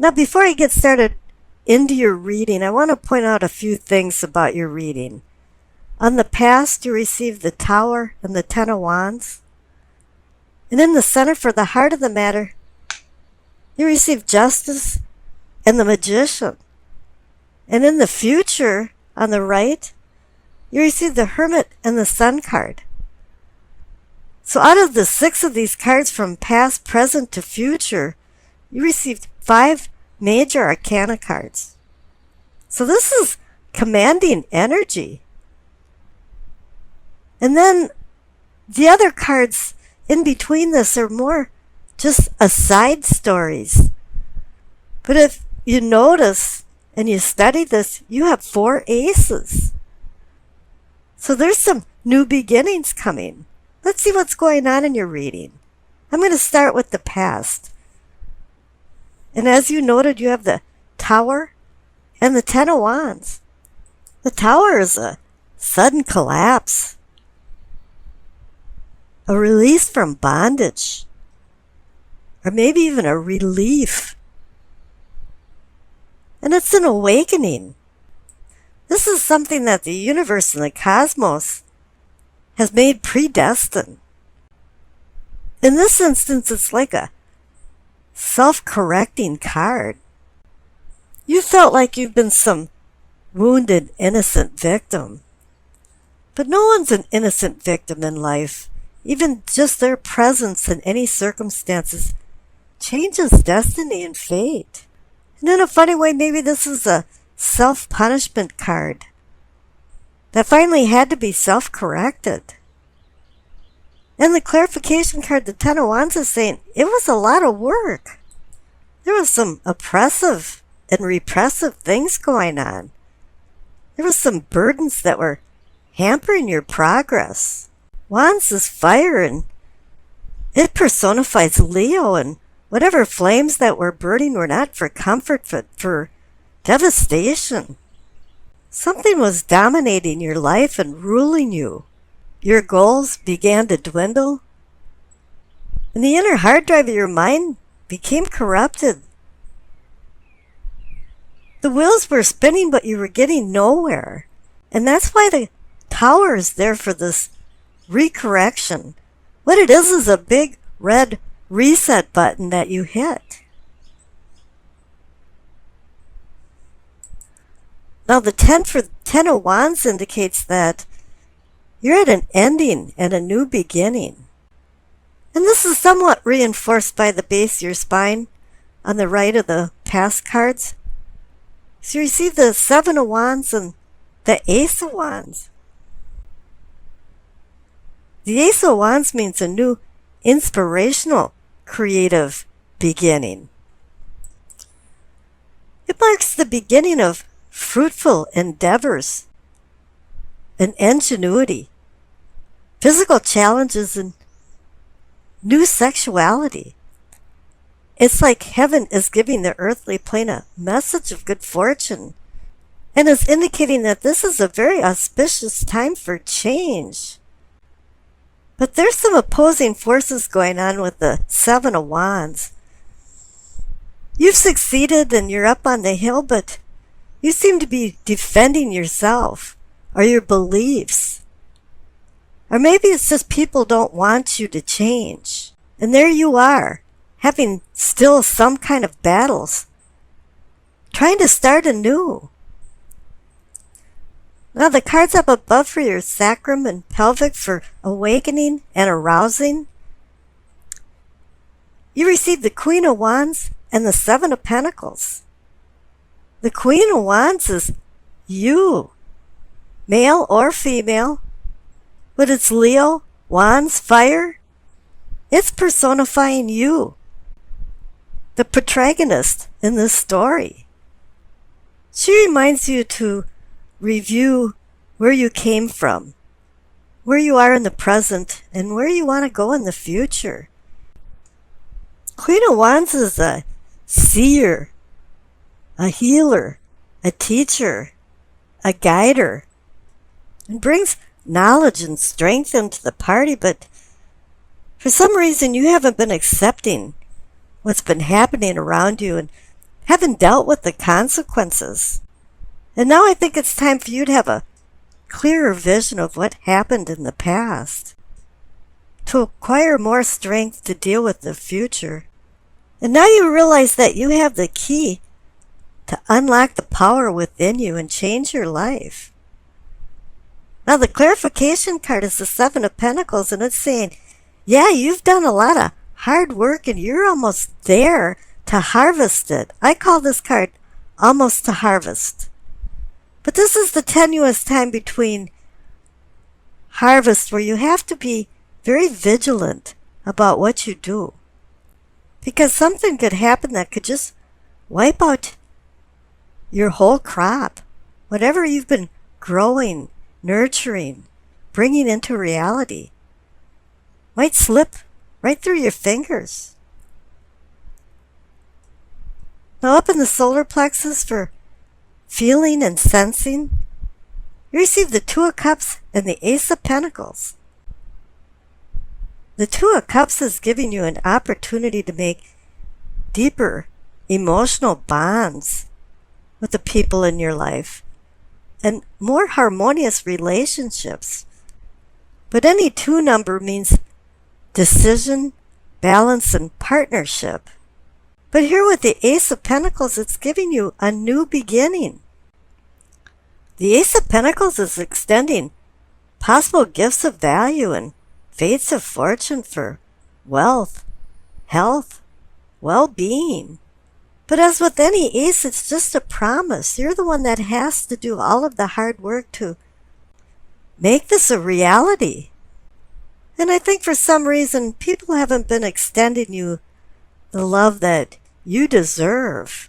Now, before I get started into your reading, I want to point out a few things about your reading. On the past, you received the Tower and the Ten of Wands. And in the center for the heart of the matter, you received Justice and the Magician. And in the future, on the right, you receive the Hermit and the Sun card. So out of the 6 of these cards from past, present to future, you received 5 major arcana cards. So this is commanding energy. And then the other cards in between this are more just aside stories. But if you notice and you study this, you have 4 aces. So there's some new beginnings coming. Let's see what's going on in your reading. I'm going to start with the past. And as you noted, you have the Tower and the Ten of Wands. The Tower is a sudden collapse, a release from bondage, or maybe even a relief. And it's an awakening. This is something that the universe and the cosmos has made predestined. In this instance, it's like a self-correcting card. You felt like you've been some wounded, innocent victim. But no one's an innocent victim in life. Even just their presence in any circumstances changes destiny and fate. And in a funny way, maybe this is a self-punishment card that finally had to be self-corrected. And the clarification card, the Ten of Wands, is saying it was a lot of work. There was some oppressive and repressive things going on. There was some burdens that were hampering your progress. Wands is fire, and it personifies Leo, and whatever flames that were burning were not for comfort, but for devastation. Something was dominating your life and ruling you. Your goals began to dwindle, and the inner hard drive of your mind became corrupted. The wheels were spinning, but you were getting nowhere. And that's why the Tower is there for this recorrection. What it is a big red reset button that you hit. Now the 10 of Wands indicates that you're at an ending and a new beginning. And this is somewhat reinforced by the base of your spine on the right of the past cards. So you receive the 7 of Wands and the Ace of Wands. The Ace of Wands means a new inspirational, creative beginning. It marks the beginning of fruitful endeavors and ingenuity, physical challenges, and new sexuality. It's like heaven is giving the earthly plane a message of good fortune and is indicating that this is a very auspicious time for change. But there's some opposing forces going on with the 7 of Wands. You've succeeded and you're up on the hill, but you seem to be defending yourself or your beliefs. Or maybe it's just people don't want you to change. And there you are, having still some kind of battles, trying to start anew. Now the cards up above for your sacrum and pelvic for awakening and arousing. You receive the Queen of Wands and the 7 of Pentacles. The Queen of Wands is you, male or female, but it's Leo, Wands, fire. It's personifying you, the protagonist in this story. She reminds you to review where you came from, where you are in the present, and where you want to go in the future. Queen of Wands is a seer, a healer, a teacher, a guider, and brings knowledge and strength into the party, but for some reason you haven't been accepting what's been happening around you and haven't dealt with the consequences. And now I think it's time for you to have a clearer vision of what happened in the past, to acquire more strength to deal with the future. And now you realize that you have the key to unlock the power within you and change your life. Now the clarification card is the Seven of Pentacles, and it's saying, yeah, you've done a lot of hard work and you're almost there to harvest it. I call this card almost to harvest. But this is the tenuous time between harvest where you have to be very vigilant about what you do. Because something could happen that could just wipe out your whole crop. Whatever you've been growing, nurturing, bringing into reality might slip right through your fingers. Now up in the solar plexus for feeling and sensing, you receive the Two of Cups and the Ace of Pentacles. The Two of Cups is giving you an opportunity to make deeper emotional bonds with the people in your life and more harmonious relationships. But any two number means decision, balance, and partnership. But here with the Ace of Pentacles, it's giving you a new beginning. The Ace of Pentacles is extending possible gifts of value and fates of fortune for wealth, health, well-being. But as with any ace, it's just a promise. You're the one that has to do all of the hard work to make this a reality. And I think for some reason, people haven't been extending you the love that you deserve.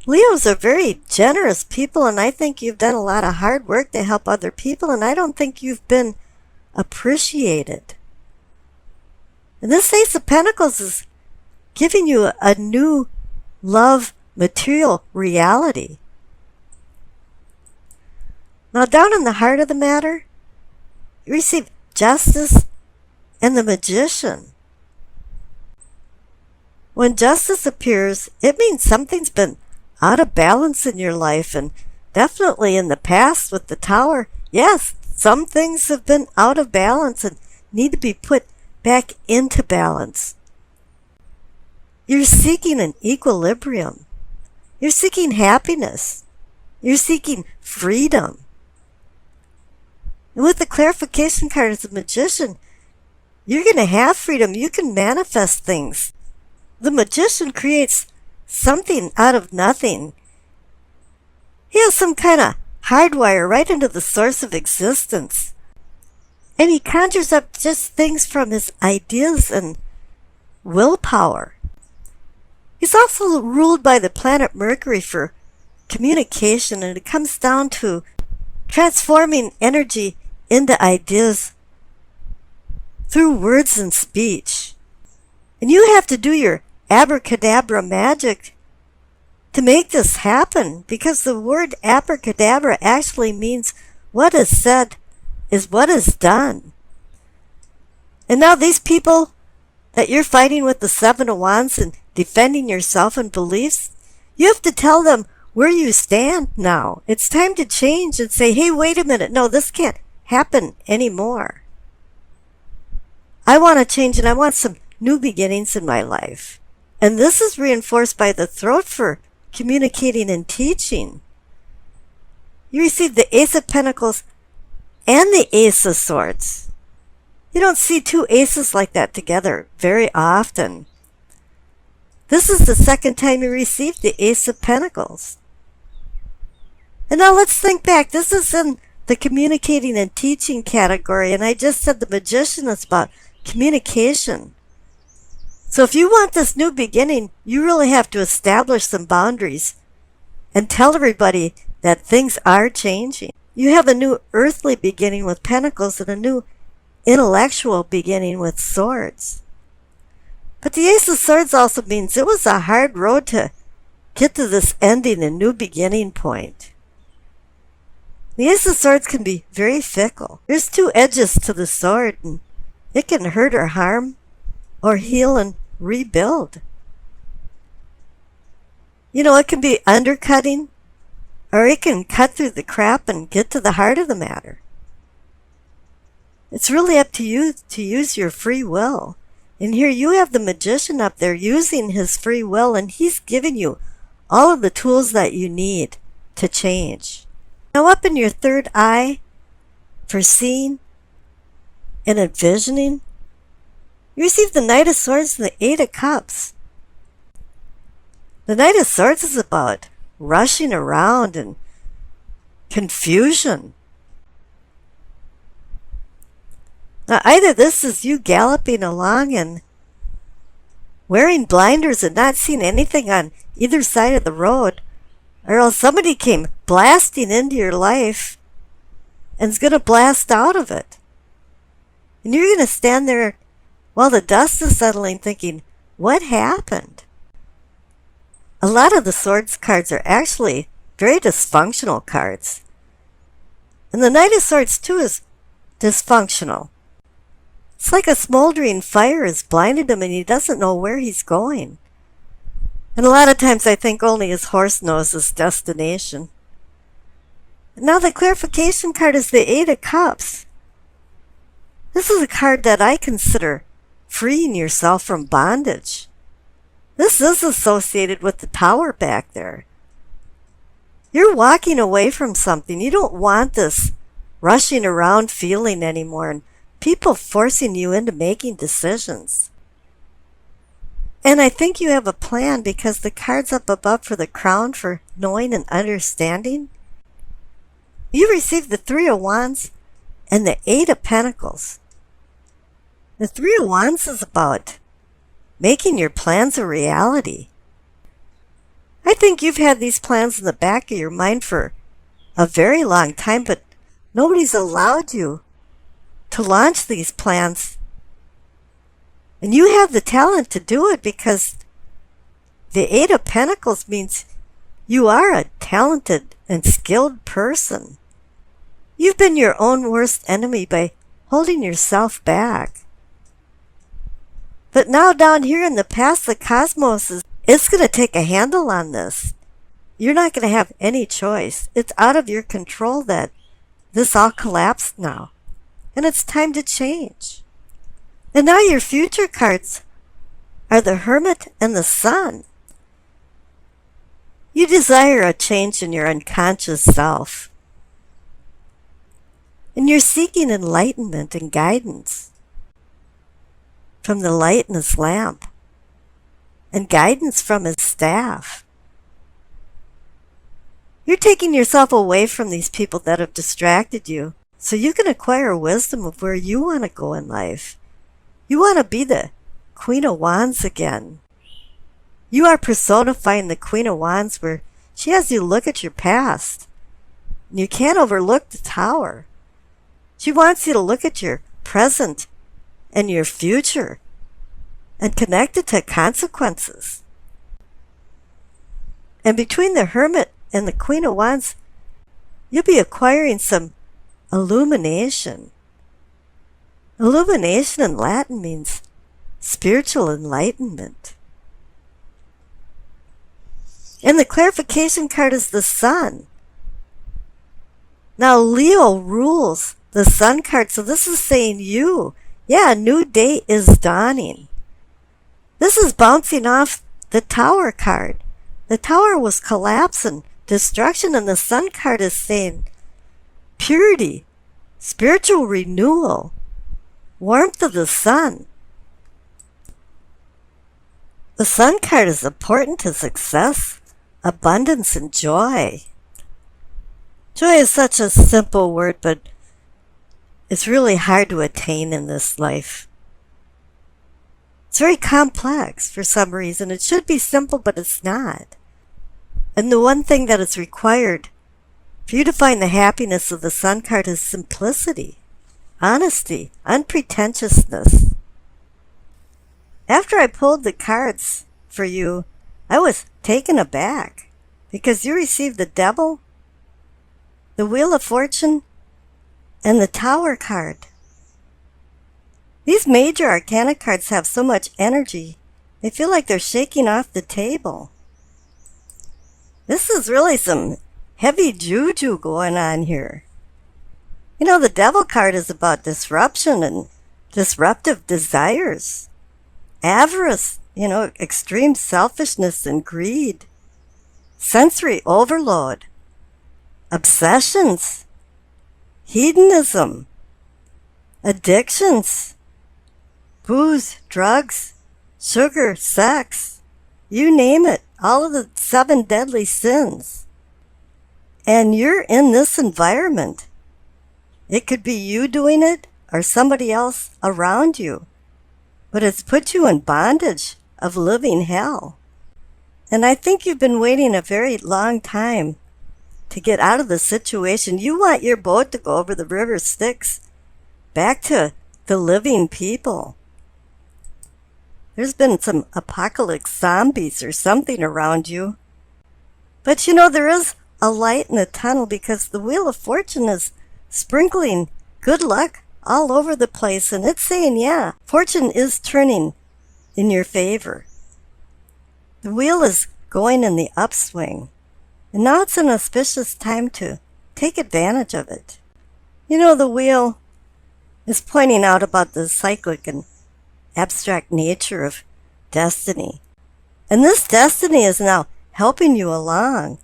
Leos are very generous people, and I think you've done a lot of hard work to help other people, and I don't think you've been appreciated. And this Ace of Pentacles is giving you a new love material reality. Now down in the heart of the matter, you receive Justice and the Magician. When justice appears, it means something's been out of balance in your life, and definitely in the past with the Tower, yes, some things have been out of balance and need to be put back into balance. You're seeking an equilibrium. You're seeking happiness. You're seeking freedom. And with the clarification card as a Magician, you're going to have freedom. You can manifest things. The Magician creates something out of nothing. He has some kind of hardwire right into the source of existence. And he conjures up just things from his ideas and willpower. He's also ruled by the planet Mercury for communication, and it comes down to transforming energy into ideas through words and speech. And you have to do your abracadabra magic to make this happen, because the word abracadabra actually means what is said is what is done. And now these people that you're fighting with the Seven of Wands and defending yourself and beliefs, you have to tell them where you stand now. It's time to change and say, hey, wait a minute. No, this can't happen anymore. I want to change, and I want some new beginnings in my life. And this is reinforced by the throat for communicating and teaching. You receive the Ace of Pentacles and the Ace of Swords. You don't see two aces like that together very often. This is the second time you received the Ace of Pentacles. And now let's think back. This is in the communicating and teaching category, and I just said the Magician is about communication. So if you want this new beginning, you really have to establish some boundaries and tell everybody that things are changing. You have a new earthly beginning with Pentacles and a new intellectual beginning with Swords. But the Ace of Swords also means it was a hard road to get to this ending and new beginning point. The Ace of Swords can be very fickle. There's two edges to the sword, and it can hurt or harm or heal and rebuild. It can be undercutting, or it can cut through the crap and get to the heart of the matter. It's really up to you to use your free will. And here you have the magician up there using his free will, and he's giving you all of the tools that you need to change. Now up in your third eye, for seeing and envisioning, you receive the Knight of Swords and the Eight of Cups. The Knight of Swords is about rushing around and confusion. Now, either this is you galloping along and wearing blinders and not seeing anything on either side of the road, or else somebody came blasting into your life and is going to blast out of it. And you're going to stand there while the dust is settling thinking, what happened? A lot of the Swords cards are actually very dysfunctional cards. And the Knight of Swords, too, is dysfunctional. It's like a smoldering fire has blinded him and he doesn't know where he's going. And a lot of times I think only his horse knows his destination. Now the clarification card is the Eight of Cups. This is a card that I consider freeing yourself from bondage. This is associated with the Tower back there. You're walking away from something. You don't want this rushing around feeling anymore and people forcing you into making decisions. And I think you have a plan because the cards up above for the Crown for knowing and understanding. You received the Three of Wands and the Eight of Pentacles. The Three of Wands is about making your plans a reality. I think you've had these plans in the back of your mind for a very long time, but nobody's allowed you to launch these plans. And you have the talent to do it because the Eight of Pentacles means you are a talented and skilled person. You've been your own worst enemy by holding yourself back. But now down here in the past, the cosmos it's going to take a handle on this. You're not going to have any choice. It's out of your control that this all collapsed now. And it's time to change. And now your future cards are the Hermit and the Sun. You desire a change in your unconscious self. And you're seeking enlightenment and guidance from the light in his lamp and guidance from his staff. You're taking yourself away from these people that have distracted you so you can acquire wisdom of where you want to go in life. You want to be the Queen of Wands again. You are personifying the Queen of Wands where she has you look at your past. And you can't overlook the Tower. She wants you to look at your present and your future and connect it to consequences. And between the Hermit and the Queen of Wands, you'll be acquiring some illumination. Illumination in Latin means spiritual enlightenment. And the clarification card is the Sun. Now Leo rules the Sun card, so this is saying a new day is dawning. This is bouncing off the Tower card. The Tower was collapse and destruction, and the Sun card is saying purity, spiritual renewal, warmth of the sun. The Sun card is important to success, abundance, and joy. Joy is such a simple word, but it's really hard to attain in this life. It's very complex for some reason. It should be simple, but it's not. And the one thing that is required for you to find the happiness of the Sun card is simplicity, honesty, unpretentiousness. After I pulled the cards for you, I was taken aback because you received the Devil, the Wheel of Fortune, and the Tower card. These major arcana cards have so much energy, they feel like they're shaking off the table. This is really some heavy juju going on here. You know, the devil card is about disruption and disruptive desires, avarice, extreme selfishness and greed, sensory overload, obsessions, hedonism, addictions, booze, drugs, sugar, sex, you name it, all of the 7 deadly sins. And you're in this environment. It could be you doing it or somebody else around you, but it's put you in bondage of living hell. And I think you've been waiting a very long time to get out of the situation. You want your boat to go over the river Styx back to the living people. There's been some apocalypse zombies or something around you. But there is a light in the tunnel because the Wheel of Fortune is sprinkling good luck all over the place. And it's saying, yeah, fortune is turning in your favor. The wheel is going in the upswing. And now it's an auspicious time to take advantage of it. The wheel is pointing out about the cyclic and abstract nature of destiny. And this destiny is now helping you along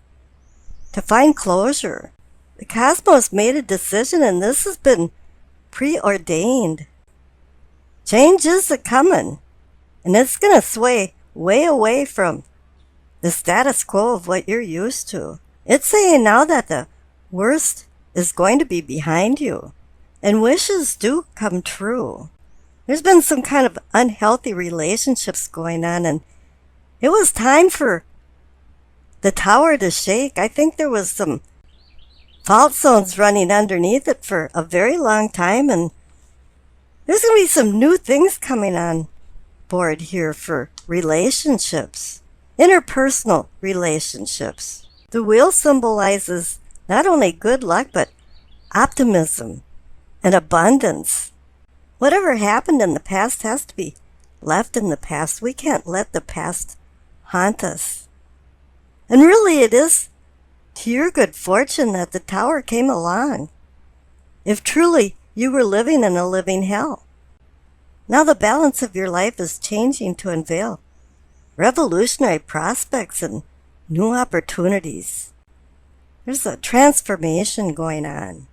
to find closure. The cosmos made a decision, and this has been preordained. Change is a-coming, and it's going to sway way away from the status quo of what you're used to. It's saying now that the worst is going to be behind you, and wishes do come true. There's been some kind of unhealthy relationships going on, and it was time for the tower to shake. I think there was some fault zones running underneath it for a very long time, and there's going to be some new things coming on board here for relationships, interpersonal relationships. The wheel symbolizes not only good luck, but optimism and abundance. Whatever happened in the past has to be left in the past. We can't let the past haunt us. And really it is to your good fortune that the tower came along, if truly you were living in a living hell. Now the balance of your life is changing to unveil revolutionary prospects and new opportunities. There's a transformation going on,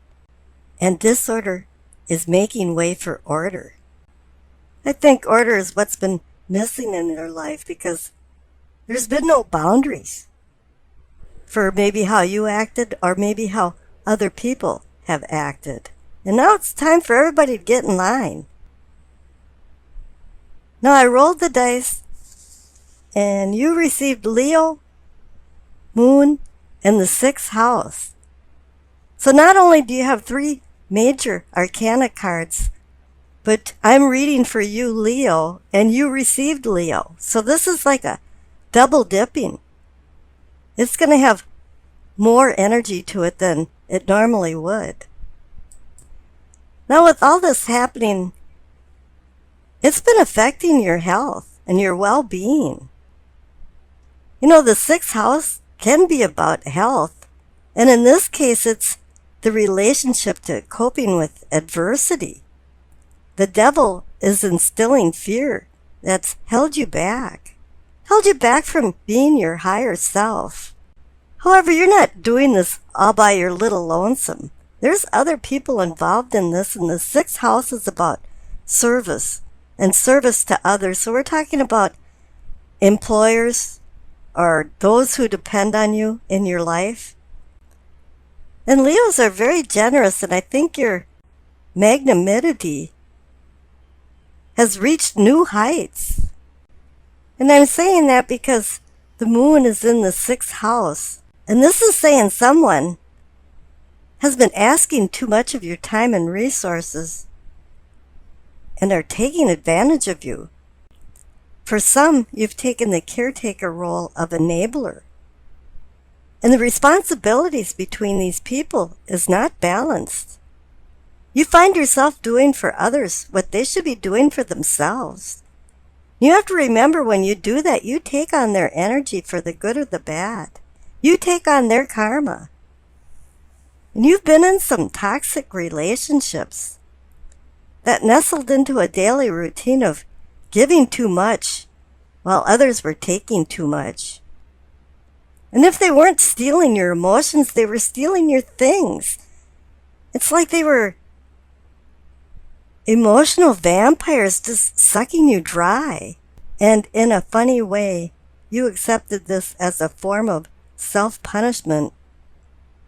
and disorder is making way for order. I think order is what's been missing in your life because there's been no boundaries for maybe how you acted or maybe how other people have acted. And now it's time for everybody to get in line. Now I rolled the dice and you received Leo, Moon, and the 6th house. So not only do you have 3 major arcana cards, but I'm reading for you Leo, and you received Leo. So this is like a double dipping. It's going to have more energy to it than it normally would. Now with all this happening, it's been affecting your health and your well-being. The 6th house can be about health, and in this case it's the relationship to coping with adversity. The devil is instilling fear that's held you back from being your higher self. However, you're not doing this all by your little lonesome. There's other people involved in this, and the 6th house is about service and service to others. So we're talking about employers or those who depend on you in your life. And Leos are very generous, and I think your magnanimity has reached new heights. And I'm saying that because the moon is in the 6th house. And this is saying someone has been asking too much of your time and resources and are taking advantage of you. For some, you've taken the caretaker role of enabler. And the responsibilities between these people is not balanced. You find yourself doing for others what they should be doing for themselves. You have to remember when you do that, you take on their energy for the good or the bad. You take on their karma. And you've been in some toxic relationships that nestled into a daily routine of giving too much while others were taking too much. And if they weren't stealing your emotions, they were stealing your things. It's like they were emotional vampires just sucking you dry. And in a funny way, you accepted this as a form of self-punishment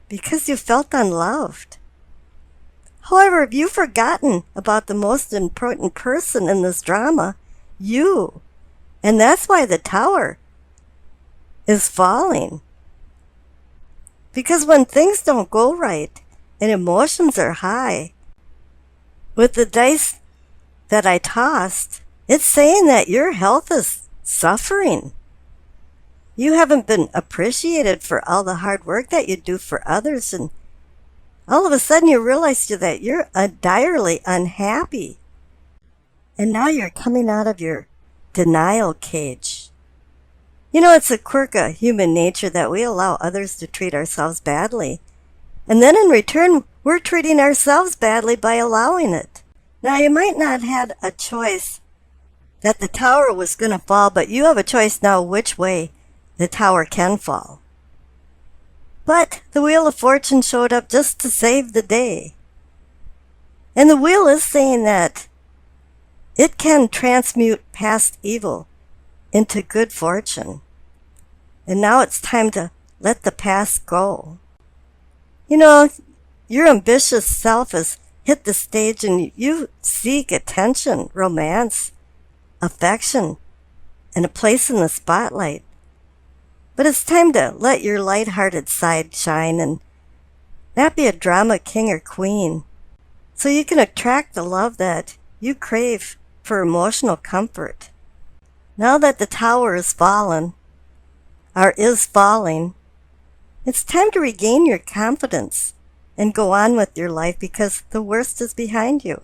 because you felt unloved. However, have you forgotten about the most important person in this drama? You. And that's why the tower is falling. Because when things don't go right and emotions are high, with the dice that I tossed, it's saying that your health is suffering. You haven't been appreciated for all the hard work that you do for others, and all of a sudden you realize that you're direly unhappy. And now you're coming out of your denial cage. You know, it's a quirk of human nature that we allow others to treat ourselves badly. And then in return, we're treating ourselves badly by allowing it. Now, you might not have had a choice that the tower was going to fall, but you have a choice now which way the tower can fall. But the Wheel of Fortune showed up just to save the day. And the wheel is saying that it can transmute past evil into good fortune. And now it's time to let the past go. You know, your ambitious self has hit the stage and you seek attention, romance, affection, and a place in the spotlight. But it's time to let your light-hearted side shine and not be a drama king or queen, so you can attract the love that you crave for emotional comfort. Now that the tower is fallen, or is falling, it's time to regain your confidence and go on with your life because the worst is behind you.